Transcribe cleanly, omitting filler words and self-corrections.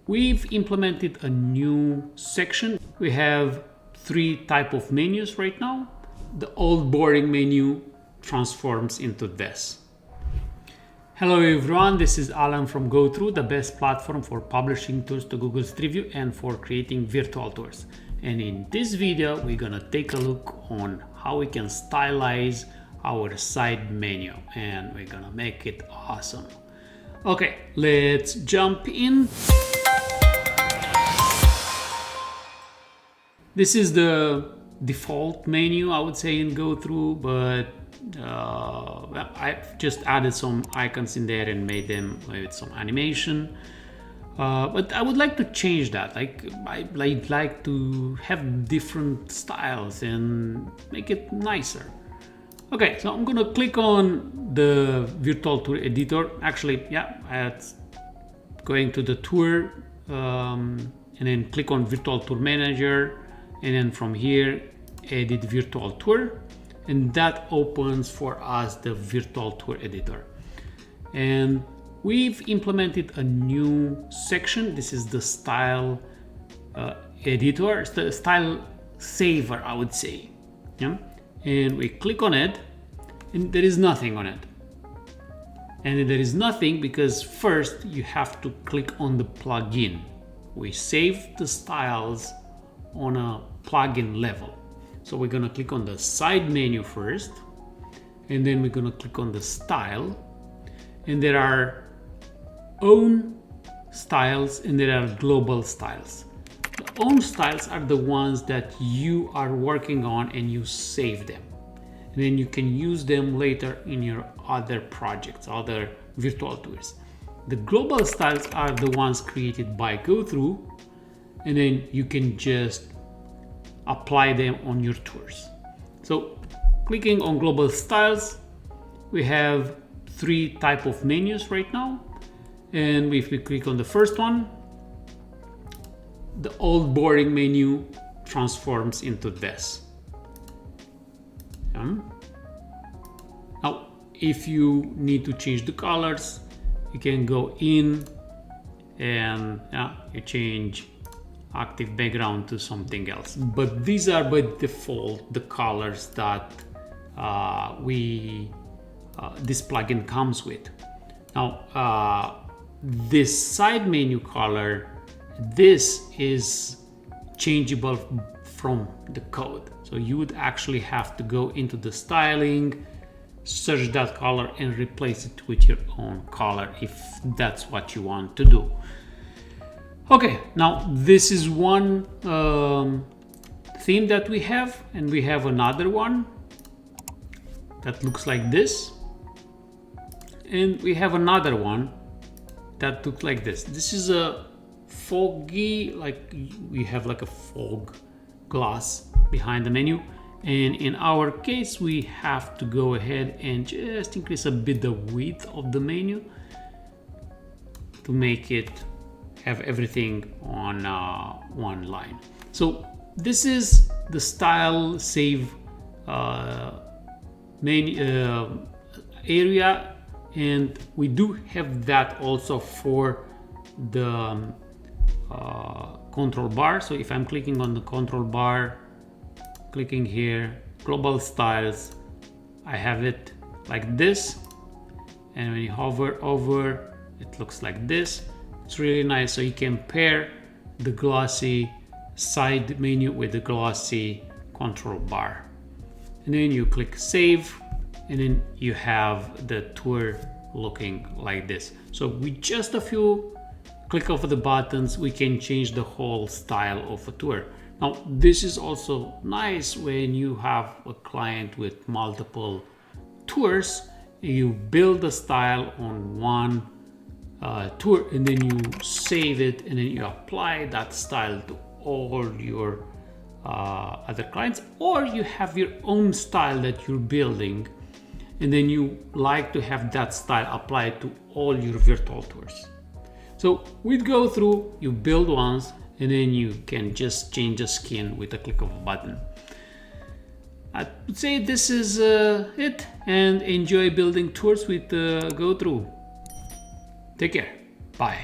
We've implemented a new section. We have 3 types of menus right now. The old boring menu transforms into this. Hello everyone, this is Alin from GoThru, the best platform for publishing tours to Google's Street View and for creating virtual tours. And in this video, we're gonna take a look on how we can stylize our side menu, and we're gonna make it awesome. Okay, let's jump in. This is the default menu, I would say, in GoThru, but I've just added some icons in there and made them with some animation. But I would like to change that. I'd like to have different styles and make it nicer. Okay, so I'm gonna click on the virtual tour editor. Actually, going to the tour and then click on virtual tour manager, and then from here edit virtual tour, and that opens for us the virtual tour editor. And we've implemented a new section. This is the style editor, the style saver, I would say. Yeah? And we click on it, and there is nothing on it. And there is nothing because first you have to click on the plugin. We save the styles on a plugin level. So we're gonna click on the side menu first, and then we're gonna click on the style, and there are own styles and there are global styles. The own styles are the ones that you are working on and you save them, and then you can use them later in your other projects, other virtual tours. The global styles are the ones created by GoThru, and then you can just apply them on your tours. So clicking on global styles, we have 3 types of menus right now. And if we click on the first one, the old boring menu transforms into this. Now, if you need to change the colors, you can go in and you change active background to something else. But these are by default the colors that this plugin comes with. Now, this side menu color, this is changeable from the code. So you would actually have to go into the styling, search that color and replace it with your own color if that's what you want to do. Okay, now this is one theme that we have, and we have another one that looks like this, and we have another one that looks like this. This is a foggy, like we have like a fog glass behind the menu, and in our case we have to go ahead and just increase a bit the width of the menu to make it have everything on one line. So this is the style save main area, and we do have that also for the control bar. So if I'm clicking on the control bar, clicking here, global styles, I have it like this, and when you hover over, it looks like this. It's really nice. So you can pair the glossy side menu with the glossy control bar, and then you click save, and then you have the tour looking like this. So with just a few click of the buttons, we can change the whole style of a tour. Now, this is also nice when you have a client with multiple tours. You build the style on one tour, and then you save it, and then you apply that style to all your other clients, or you have your own style that you're building, and then you like to have that style applied to all your virtual tours. So with GoThru, you build once, and then you can just change the skin with a click of a button. I would say this is it, and enjoy building tours with GoThru. Take care. Bye.